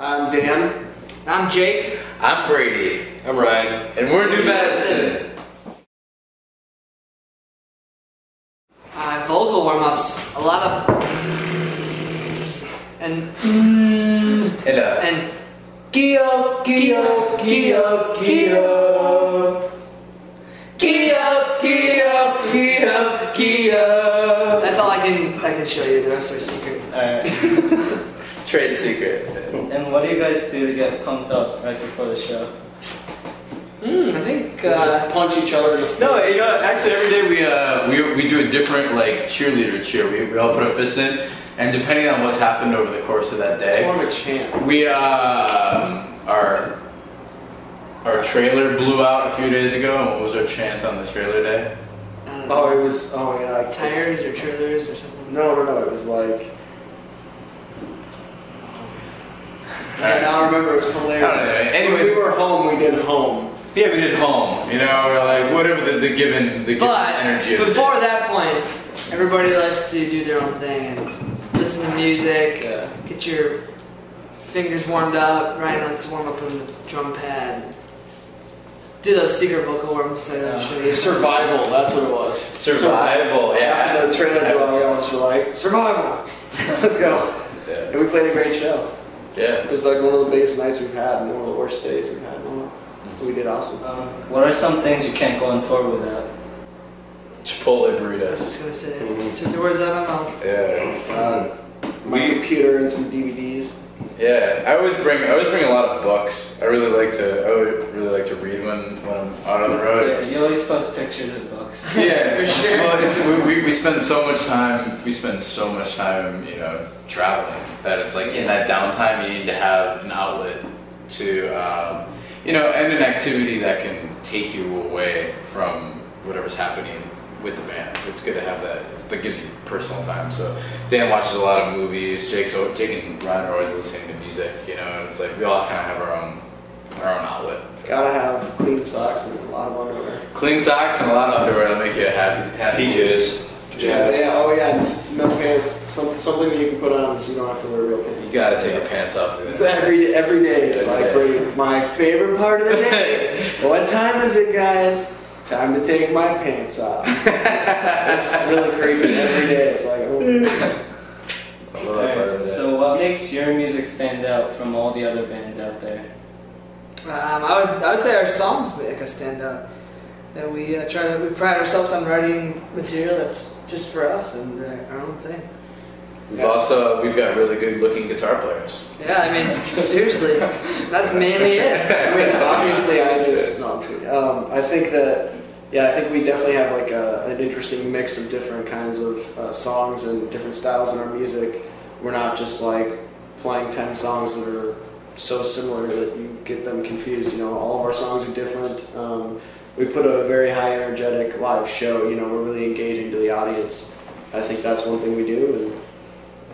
I'm Dan. I'm Jake. I'm Brady. I'm Ryan. And we're New Medicine. Vocal warm-ups, a lot of and Geo. That's all I can show you. The rest are secret. Alright. Trade secret. And what do you guys do to get pumped up right before the show? I think Just punch each other in the face. No, you know, actually every day we do a different like cheerleader cheer. We all put a fist in, and depending on what's happened over the course of that day, It's more of a chant. we our trailer blew out a few days ago. And what was our chant on the trailer day? Oh, it was. Oh yeah. I can't- tires or trailers or something. No. It was like. Alright. Now I remember, it was hilarious. I don't know. Anyways, when we were home, we did home. Yeah, we did home. You know, or like whatever the given But energy. Of the before day. that point, everybody likes to do their own thing and listen to music. Yeah. Get your fingers warmed up. Ryan likes to warm up on the drum pad. Do those secret vocal warm-ups that I show you. Survival. That's what it was. Survival, yeah. After the trailer blew out, we all just were like, survival. Let's go. Yeah. And we played a great show. Yeah. It was like one of the biggest nights we've had and one of the worst days we've had. We did awesome. What are some things you can't go on tour without? Chipotle I was burritos. just gonna say, took the words out of my mouth. Yeah. My computer and some DVDs. Yeah. I always bring a lot of books. I really like to read when I'm out on the road. Yeah, you always post pictures of books. Yeah, For sure. Well, we spend so much time. We spend so much time, you know, traveling that it's like in that downtime you need to have an outlet to, you know, and an activity that can take you away from whatever's happening with the band. It's good to have that. That gives you personal time. So Dan watches a lot of movies. Jake and Ryan are always listening to music. You know, and it's like we all kind of have our own outlet. Gotta have clean socks and a lot of underwear. Clean socks and a lot of underwear that'll make you happy. PJs. Yeah. Oh yeah. No pants. Something that you can put on so you don't have to wear real pants. You gotta take your pants off. Every day it's like my favorite part of the day. What time is it, guys? Time to take my pants off. It's really creepy. Every day it's like, oh. I love that part of it. So what makes your music stand out from all the other bands out there? I would say our songs make us stand out. That we pride ourselves on writing material that's just for us and our own thing. We've got really good looking guitar players. Yeah, I mean, seriously, that's mainly it. I mean, obviously, I'm kidding. I think we definitely have like an interesting mix of different kinds of songs and different styles in our music. We're not just like playing 10 songs that are so similar that you get them confused. You know, all of our songs are different. We put a very high energetic live show. You know, we're really engaging to the audience. I think that's one thing we do.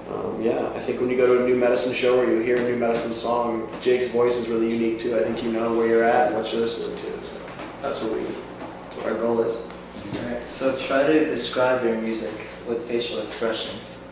And yeah, I think when you go to a New Medicine show where you hear a New Medicine song, Jake's voice is really unique too. I think you know where you're at and what you're listening to. So that's what our goal is. Alright, so try to describe your music with facial expressions.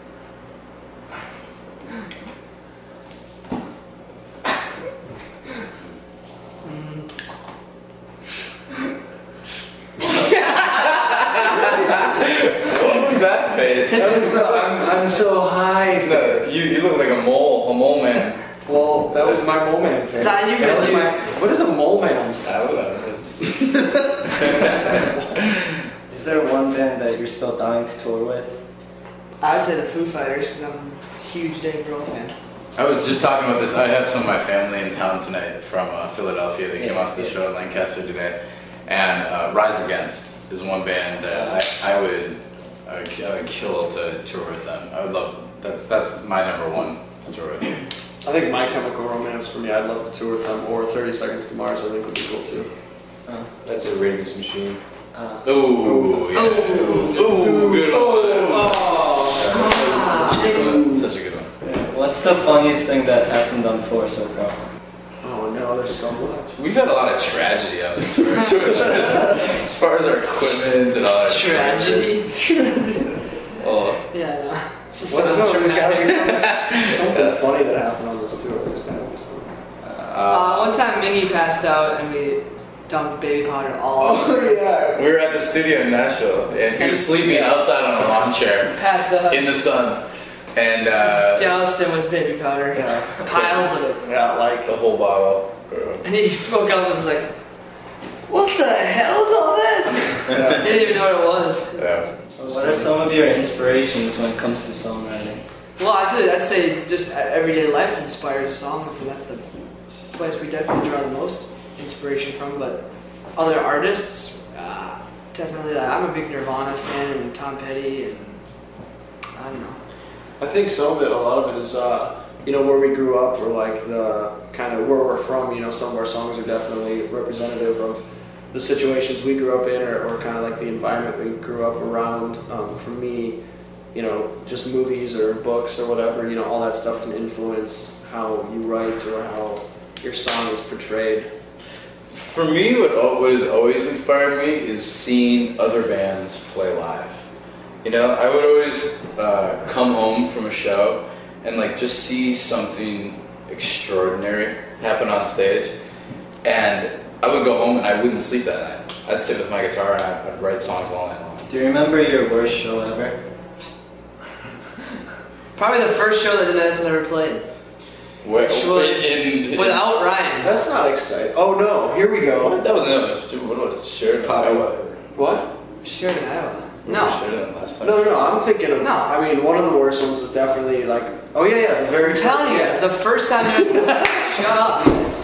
What was that face? That was the I'm so high No, face. you look like a mole man. Well, that was my mole man face. Thought you That was were- what is a mole man? I don't know. Is there one band that you're still dying to tour with? I would say the Foo Fighters because I'm a huge Dave Grohl fan. I was just talking about this. I have some of my family in town tonight from Philadelphia. They came out to the show in Lancaster today. And Rise Against is one band that I would kill to tour with them. I would love. That's my number one to tour with. I think My Chemical Romance for me, I'd love to tour with them, or 30 Seconds to Mars I think would be cool too. That's a Rage Machine. Ooh, yeah. Ooh, good one. Such a good one. Such a good one. What's the funniest thing that happened on tour so far? Oh no, there's so much. We've had a lot of tragedy on this tour. As far as our equipment and all that Tragedy? Oh. Yeah, no. There's gotta be something funny that happened on this tour. There's gotta be something. One time Mingy passed out and we dumped baby powder all over. Oh yeah. We were at the studio in Nashville, and he was sleeping outside on a lawn chair Passed out. in the sun, and Doused him with baby powder. Yeah. Piles of it. Yeah, like the whole bottle. And he spoke up and was like, "What the hell is all this?" yeah. He didn't even know what it was. Yeah. What are some of your inspirations when it comes to songwriting? Well, I'd say just everyday life inspires songs, and that's the place we definitely draw the most inspiration from. But other artists, definitely. I'm a big Nirvana fan, and Tom Petty, and I don't know. I think some of it, a lot of it is, where we grew up, or like the kind of where we're from. Some of our songs are definitely representative of the situations we grew up in, or kind of like the environment we grew up around. For me, just movies or books or whatever, all that stuff can influence how you write or how your song is portrayed. For me, what has always inspired me is seeing other bands play live. I would always come home from a show and just see something extraordinary happen on stage, and I would go home and I wouldn't sleep that night. I'd sit with my guitar and I'd write songs all night long. Do you remember your worst show ever? Probably the first show that the Medicine ever played. Which was without Ryan. That's not exciting. Oh no, here we go. What? That was what about Sheridan, Iowa? What? Sheridan, Iowa. No. Sheridan last time. No, I'm thinking of, No. I mean, one of the worst ones was definitely the very I'm telling you guys, the first time you guys, shut up, you guys.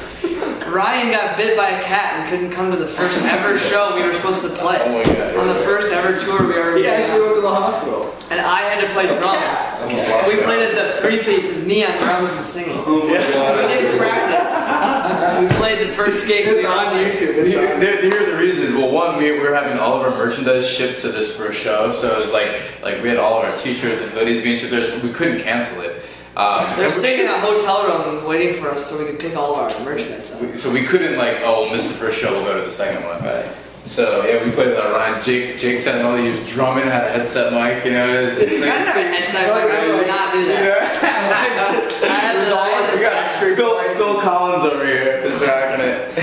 Ryan got bit by a cat and couldn't come to the first ever show we were supposed to play. Oh my God. On the first ever tour we ever He played. actually went to the hospital. And I had to play drums. We played as a three-piece of me on drums and singing. Oh my god. We didn't practice. We played the first gig. It's on YouTube. It's on. Here are the reasons. Well, one, we were having all of our merchandise shipped to this first show, so it was like we had all of our T-shirts and hoodies being shipped there, so we couldn't cancel it. They were staying in a hotel room waiting for us so we could pick all of our merchandise up. So we couldn't we'll miss the first show, we'll go to the second one. Right. So yeah, we played with Ryan. Jake said he was drumming, had a headset mic, It's just I had a headset mic, I would not do that. I had Phil Collins over here, just rocking it.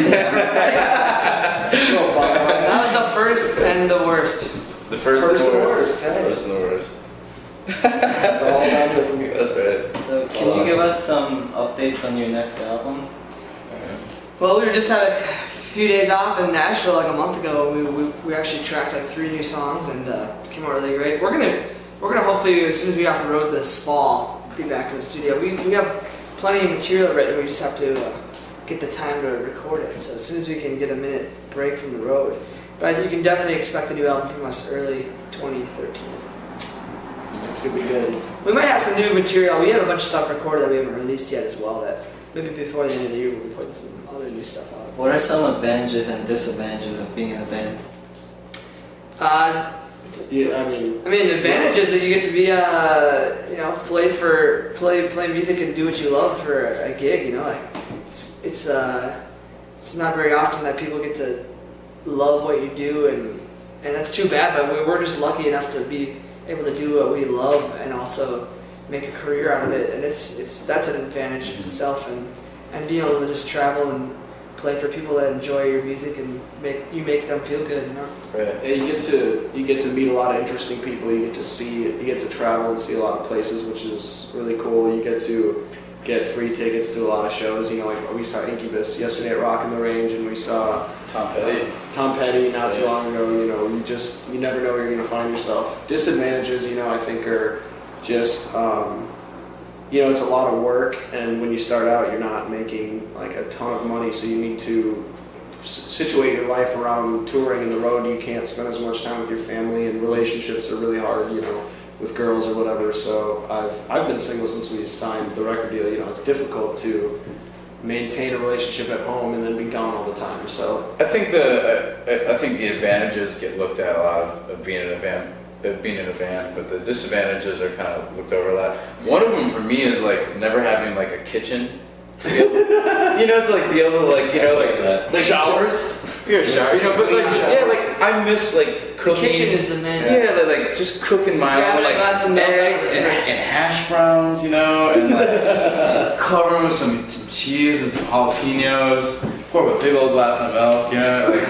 That was the first and the worst. The first and the worst. Hey. First and the worst. It's all downhill from here. That's right. So can you give us some updates on your next album? Well, we just had a few days off in Nashville like a month ago. We actually tracked 3 new songs and came out really great. We're gonna hopefully, as soon as we get off the road this fall, be back in the studio. We have plenty of material written. We just have to get the time to record it. So as soon as we can get a minute break from the road, but you can definitely expect a new album from us early 2013. It's gonna be good. We might have some new material. We have a bunch of stuff recorded that we haven't released yet as well. That maybe before the end of the year we'll be putting some other new stuff out. What are some advantages and disadvantages of being in a band? Yeah, I mean, the advantage is that you get to be, play music and do what you love for a gig. It's not very often that people get to love what you do, and that's too bad. But we're just lucky enough to be able to do what we love and also make a career out of it, and that's an advantage in itself, and being able to just travel and play for people that enjoy your music and make them feel good, Right. yeah, you get to meet a lot of interesting people. You get to travel and see a lot of places, which is really cool. You get to get free tickets to a lot of shows. We saw Incubus yesterday at Rock in the Range, and we saw Tom Petty not too long ago. You never know where you're going to find yourself. Disadvantages, I think are just, it's a lot of work, and when you start out, you're not making a ton of money, so you need to situate your life around touring and the road. You can't spend as much time with your family, and relationships are really hard, with girls or whatever. So I've been single since we signed the record deal. It's difficult to maintain a relationship at home and then be gone all the time. So I think the advantages get looked at a lot of being in a band. But the disadvantages are kind of looked over a lot. One of them for me is never having a kitchen to be able, to be able to the showers. You gotta shower, you know, but like, yeah, like I miss like cooking. The kitchen is the man. Yeah, like just cooking my own like eggs and hash browns, you know, and like cover them with some cheese and some jalapenos. Pour up a big old glass of milk, you know, like.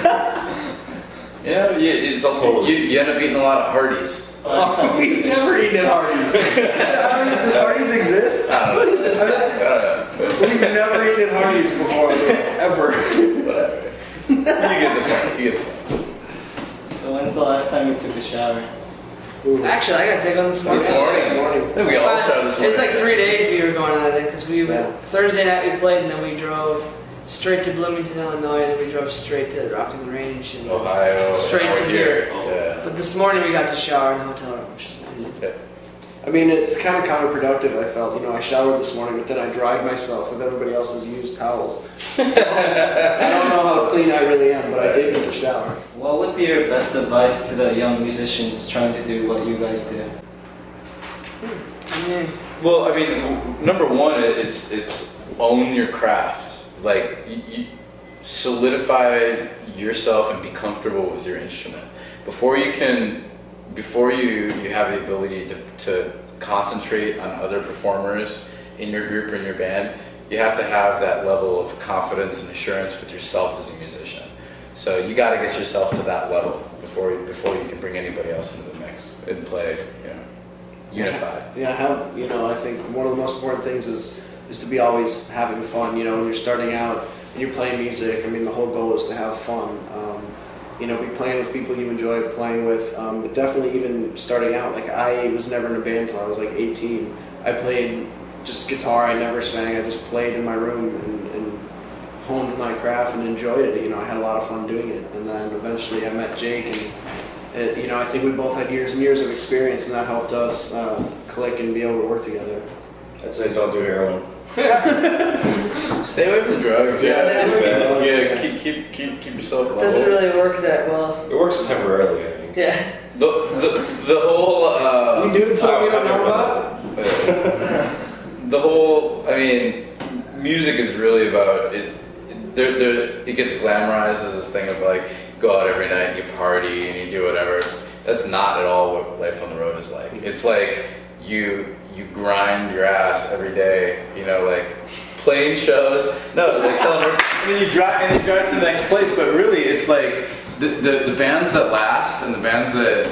Yeah, it's all totally. You end up eating a lot of Hardee's. We've never eaten at Hardee's. Does Hardee's exist? I don't know. What is this? I don't know. We've never eaten at Hardee's before, ever. Whatever. You get the point. You get the point. So when's the last time you took a shower? Ooh. Actually, I got to take on this morning. This morning. I think we all showered this morning. It's like 3 days we were going on, I think, because Thursday night we played and then we drove straight to Bloomington, Illinois, and then we drove straight to Rock in the Range and Ohio. straight to here. Yeah. But this morning we got to shower in a hotel room, which is nice. Okay. I mean, it's kind of counterproductive, I felt. You know, I showered this morning, but then I dried myself with everybody else's used towels. So, I don't know how clean I really am, but I did get to shower. What would be your best advice to the young musicians trying to do what you guys do? Well, I mean, number one, it's own your craft. Like, you solidify yourself and be comfortable with your instrument. Before you have the ability to concentrate on other performers in your group or in your band, you have to have that level of confidence and assurance with yourself as a musician. So you got to get yourself to that level before you can bring anybody else into the mix and play, you know, unified. Yeah, I think one of the most important things is to be always having fun. You know, when you're starting out and you're playing music, I mean, the whole goal is to have fun. You know, be playing with people you enjoy playing with, but definitely even starting out. Like, I was never in a band until I was like 18. I played just guitar, I never sang, I just played in my room and honed my craft and enjoyed it. You know, I had a lot of fun doing it. And then eventually I met Jake, and you know, I think we both had years and years of experience, and that helped us click and be able to work together. I'd say don't do heroin. Stay away from drugs. Keep yourself level. Doesn't really work that well. It works temporarily, I think. Yeah. The whole You doing something you don't know about? the whole, I mean, music is really about it. It gets glamorized as this thing of like, go out every night and you party and you do whatever. That's not at all what life on the road is like. It's like you grind your ass every day, you know, like playing shows. No, like selling. And then you drive to the next place. But really, it's like the bands that last and the bands that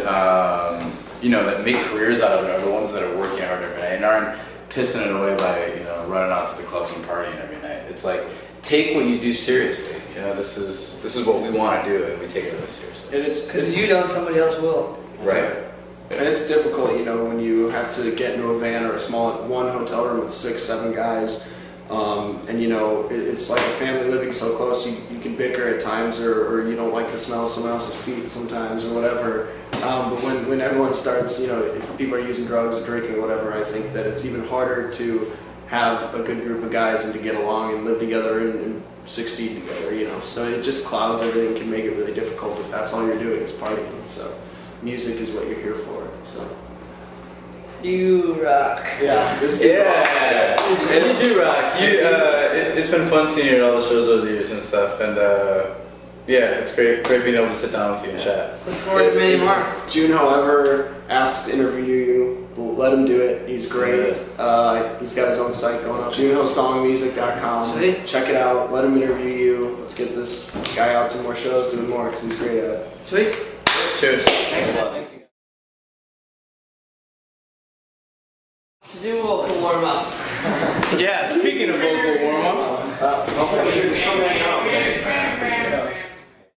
you know, that make careers out of it are the ones that are working hard every night and aren't pissing it away by, you know, running out to the clubs and partying every night. It's like, take what you do seriously. You know, this is what we want to do, and we take it really seriously. And it's Because you don't, somebody else will. Right. And it's difficult, you know, when you have to get into a van or a small one hotel room with 6, 7 guys, and you know, it's like a family living so close. You can bicker at times, or you don't like the smell of someone else's feet sometimes, or whatever. But when everyone starts, you know, if people are using drugs or drinking or whatever, I think that it's even harder to have a good group of guys and to get along and live together and succeed together, you know. So it just clouds everything, can make it really difficult if that's all you're doing is partying. So music is what you're here for. So you rock. yeah, You do rock. It's been fun seeing you at all the shows over the years and stuff, and yeah, it's great being able to sit down with you and chat. Look forward to many more. June, however, asks to interview you, we'll let him do it. He's great. He's got his own site going up, junhosongmusic.com. Sweet. Check it out. Let him interview you. Let's get this guy out to more shows, doing more, because he's great at it. Sweet. Cheers. Thanks a lot. Thank you. Do vocal warm-ups. Yeah, speaking of vocal warm-ups. Don't forget to